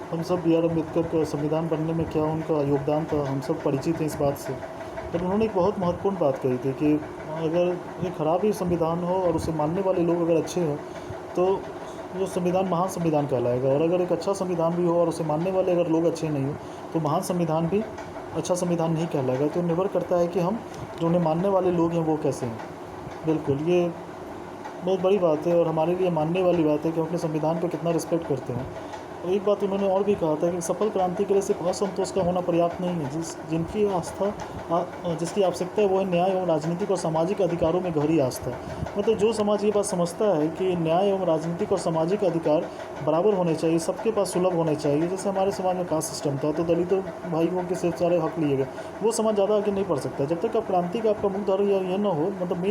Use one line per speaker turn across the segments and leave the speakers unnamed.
हम सब B are Ambedkar का संविधान बनने में क्या उनका योगदान था, हम सब परिचित हैं इस बात से। पर उन्होंने एक बहुत महत्वपूर्ण बात कही थी कि अगर एक खराब ही संविधान हो और उसे मानने वाले लोग अगर अच्छे हों, तो वो संविधान महान संविधान कहलाएगा। और अगर एक अच्छा संविधान भी हो और उसे मानने वाले अगर लोग अच्छे नहीं हो, तो महान संविधान भी अच्छा संविधान नहीं कहलाएगा। तो निर्भर करता है कि हम जो उन्हें मानने वाले लोग हैं वो कैसे हैं। बिल्कुल, ये बहुत बड़ी बात है और हमारे लिए मानने वाली बात है कि हम अपने संविधान को कितना रिस्पेक्ट करते हैं। और एक बात उन्होंने और भी कहा था कि सफल क्रांति के लिए सिर्फ असंतोष का होना पर्याप्त नहीं है। जिनकी आस्था जिसकी आवश्यकता है वो है न्याय एवं राजनीतिक और सामाजिक अधिकारों में गहरी आस्था। मतलब जो समाज ये बात समझता है कि न्याय एवं राजनीतिक और सामाजिक अधिकार बराबर होने चाहिए, सबके पास सुलभ होने चाहिए। जैसे हमारे समाज में कास्ट सिस्टम था तो दलितों भाइयों के सिर्फ सारे हक लिए गए, वो समाज ज़्यादा आगे नहीं बढ़ सकता जब तक आप क्रांति का आपका मुख्य धारा ये ना हो। मतलब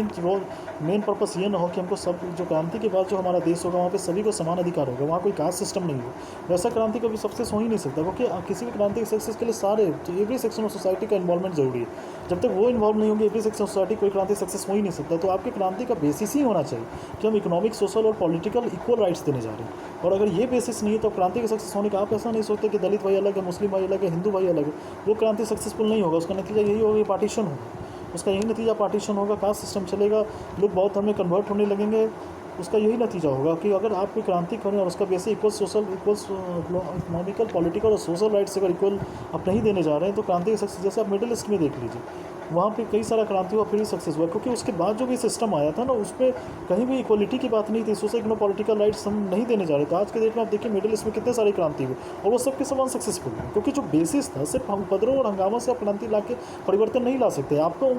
मेन पर्पस ये ना हो कि हमको सब जो क्रांति के बाद जो हमारा देश होगा वहाँ पे सभी को समान अधिकार होगा, वहाँ कोई कास्ट सिस्टम नहीं हो। वैसा क्रांति कभी सक्सेस हो ही नहीं सकता, क्योंकि किसी भी क्रांति के सक्सेस के लिए सारे तो एवरी सेक्शन ऑफ सोसाइटी का इन्वॉल्वमेंट जरूरी है। जब तक वो इन्वॉल्व नहीं होंगे एवरी सेक्शन ऑफ सोसाइटी, कोई क्रांति सक्सेस हो ही नहीं सकता। तो आपकी क्रांति का बेसिस ही होना चाहिए कि हम इकोनॉमिक, सोशल और पॉलिटिकल इक्वल राइट्स देने जा रहे हैं। और अगर ये बेसिस नहीं है तो क्रांति के सक्सेस होने का आप ऐसा नहीं सोचते कि दलित भाई अलग है, मुस्लिम भाई अलग है, हिंदू भाई अलग है, वो क्रांति सक्सेसफुल नहीं होगा। उसका नतीजा यही होगा, पार्टीशन होगा। उसका यही नतीजा पार्टीशन होगा, कास्ट सिस्टम चलेगा, लोग बौद्ध धर्म में कन्वर्ट होने लगेंगे। उसका यही नतीजा होगा कि अगर आप कोई क्रांति करें और उसका basis equal social, equal economical, political और सोशल राइट्स अगर इक्वल आप नहीं देने जा रहे हैं तो क्रांति के सक्सेस, जैसे आप मिडिल ईस्ट में देख लीजिए, वहाँ पे कई सारा क्रांति हुआ फिर ही सक्सेस हुआ, क्योंकि उसके बाद जो भी सिस्टम आया था ना उसमें कहीं भी इक्वलिटी की बात नहीं थी, सोशल इकोनॉमिक पॉलिटिकल राइट्स हम नहीं देने जा रहे थे। आज के डेट में आप देखिए मिडिल ईस्ट में कितने सारी क्रांति हुई और वो सबके सब अनसक्सेसफुल हुए, क्योंकि जो बेसिस था सिर्फ हम उपद्रव और हंगामा से आप क्रांति ला के परिवर्तन नहीं ला सकते। आपको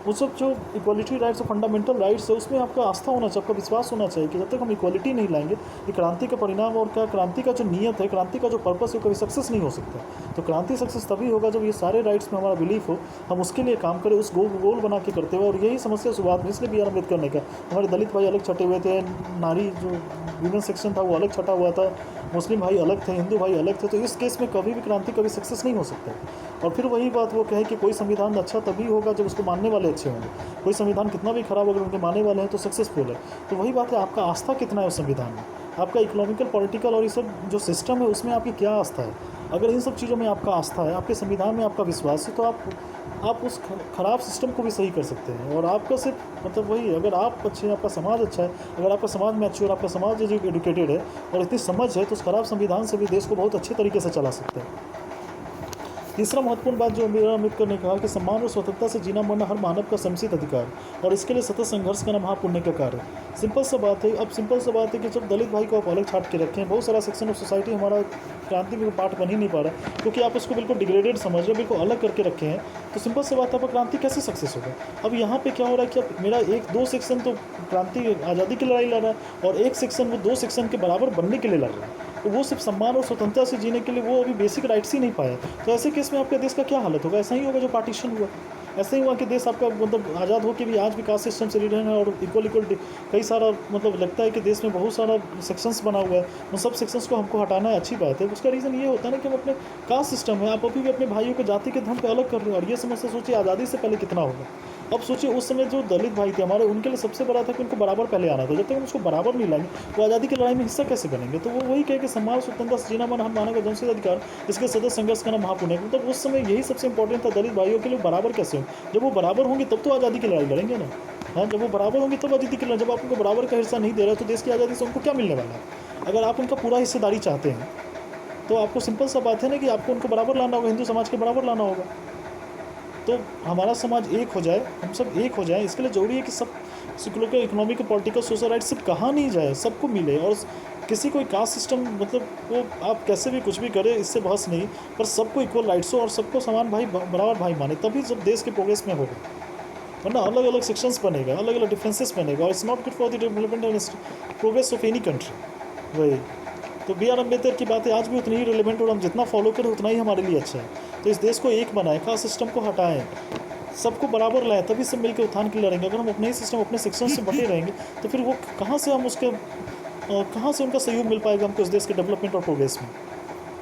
उस सब जो इक्वलिटी राइट्स और फंडामेंटल राइट्स है उसमें आपका आस्था होना चाहिए, आपका विश्वास होना चाहिए कि जब तक हम इक्वलिटी नहीं लाएंगे ये क्रांति का परिणाम और क्या क्रांति का जो नियत है, क्रांति का जो पर्पस है, कभी सक्सेस नहीं हो सकता। तो क्रांति सक्सेस तभी होगा जब ये सारे राइट्स में हमारा बिलीफ हो, हम उसके लिए काम करें, उस गोल बना के करते हुए। और यही समस्या शुरुआत में इसलिए बी आर अम्बेडकर ने कहा, हमारे दलित भाई अलग छटे हुए थे, नारी जो वीमेन सेक्शन था वो अलग छटा हुआ था, मुस्लिम भाई अलग थे, हिंदू भाई अलग थे। तो इस केस में कभी भी क्रांति कभी सक्सेस नहीं हो सकता। और फिर वही बात वो कहे कि कोई संविधान अच्छा तभी होगा जब उसको मानने वाले अच्छे होंगे। कोई संविधान कितना भी खराब अगर उनके मानने वाले हैं तो सक्सेसफुल है। तो वही बात है, आपका आस्था कितना है उस संविधान में, आपका इकोनॉमिकल, पॉलिटिकल और ये सब जो सिस्टम है उसमें आपकी क्या आस्था है। अगर इन सब चीज़ों में आपका आस्था है, आपके संविधान में आपका विश्वास है, तो आप उस खराब सिस्टम को भी सही कर सकते हैं। और आपका सिर्फ मतलब वही, अगर आप अच्छे हैं, आपका समाज अच्छा है, अगर आपका समाज में अच्छी और आपका समाज एजुकेटेड है और इतनी समझ है, तो उस खराब संविधान से भी देश को बहुत अच्छे तरीके से चला सकते हैं। तीसरा महत्वपूर्ण बात जो बी आर अम्बेडकर ने कहा कि सम्मान और स्वतंत्रता से जीना मरना हर मानव का समुचित अधिकार और इसके लिए सतत संघर्ष करना महापुण्य का कार्य है। सिंपल सा बात है। अब सिंपल सा बात है कि जब दलित भाई को आप अलग छाट के रखें, बहुत सारा सेक्शन ऑफ सोसाइटी हमारा क्रांति में पार्ट बन ही नहीं पा रहा, क्योंकि आप उसको बिल्कुल डिग्रेडेड समझ रहे, बिल्कुल अलग करके रखे हैं। तो सिंपल सी बात है, आपका क्रांति कैसे सक्सेस होगा। अब यहाँ पे क्या हो रहा है कि अब मेरा दो सेक्शन तो क्रांति आज़ादी की लड़ाई लड़ रहा है और एक सेक्शन वो दो सेक्शन के बराबर बनने के लिए लड़ रहा है। तो वो सिर्फ सम्मान और स्वतंत्रता से जीने के लिए वो अभी बेसिक राइट्स ही नहीं पाया। तो ऐसे केस में आपके देश का क्या हालत होगा। ऐसा ही होगा जो पार्टीशन हुआ, ऐसा ही हुआ कि देश आपका मतलब आज़ाद हो के भी आज भी कास्ट सिस्टम से रिलेटेड है और इक्वल कई सारा मतलब लगता है कि देश में बहुत सारा सेक्शंस बना हुआ है, उन सब सेक्शंस को हमको हटाना है। अच्छी बात है। उसका रीज़न ये होता है ना कि हम अपने कास्ट सिस्टम है, आप अभी भी अपने भाइयों को जाति के धर्म पे अलग कर रहे हो। और ये समस्या सोचिए आज़ादी से पहले कितना होगा। अब सोचिए उस समय जो दलित भाई थे हमारे, उनके लिए सबसे बड़ा था कि उनको बराबर पहले आना था। जब तक हम उसको बराबर नहीं लाएंगे तो आज़ादी की लड़ाई में हिस्सा कैसे बनेंगे। तो वो वही कहे कि सम्मान, स्वतंत्रता से जीना मन हम मानव का जन्मसिद्ध अधिकार, इसके सतत संघर्ष करना महापुण्य। मतलब उस समय यही सबसे इंपॉर्टेंट था, दलित भाइयों के लिए बराबर कैसे हो। जब वो बराबर होंगे तब तो आज़ादी की लड़ाई लड़ेंगे ना। हाँ, जब वो बराबर होंगे तब आज़ादी की लड़ाई। जब आप उनको बराबर का हिस्सा नहीं दे रहे तो देश की आज़ादी से उनको क्या मिलने वाला है। अगर आप उनका पूरा हिस्सेदारी चाहते हैं तो आपको सिंपल सा बात है ना कि आपको उनको बराबर लाना होगा, हिंदू समाज के बराबर लाना होगा। तो हमारा समाज एक हो जाए, हम सब एक हो जाए, इसके लिए ज़रूरी है कि सब secular, economic, political, social rights सब कहाँ नहीं जाए, सबको मिले। और किसी कोई कास्ट सिस्टम मतलब वो आप कैसे भी कुछ भी करें, इससे बहस नहीं, पर सबको इक्वल राइट्स हो और सबको समान भाई बराबर भाई माने, तभी जब देश के प्रोग्रेस में होगा। वरना अलग अलग सेक्शंस बनेगा, अलग अलग डिफरेंसेस बनेगा और it's not good for the development and progress of any country. वही तो बी आर अम्बेडकर की बातें आज भी उतनी ही रिलेवेंट और हम जितना फॉलो करें उतना ही हमारे लिए अच्छा है। तो इस देश को एक बनाएं, कास्ट सिस्टम को हटाएं, सबको बराबर लाएं, तभी सब मिलकर उत्थान के लिए लड़ेंगे। अगर हम अपने ही सिस्टम, अपने सेक्शन से बटे रहेंगे तो फिर वो कहाँ से हम उसके कहाँ से उनका सहयोग मिल पाएगा हमको इस देश के डेवलपमेंट और प्रोग्रेस में।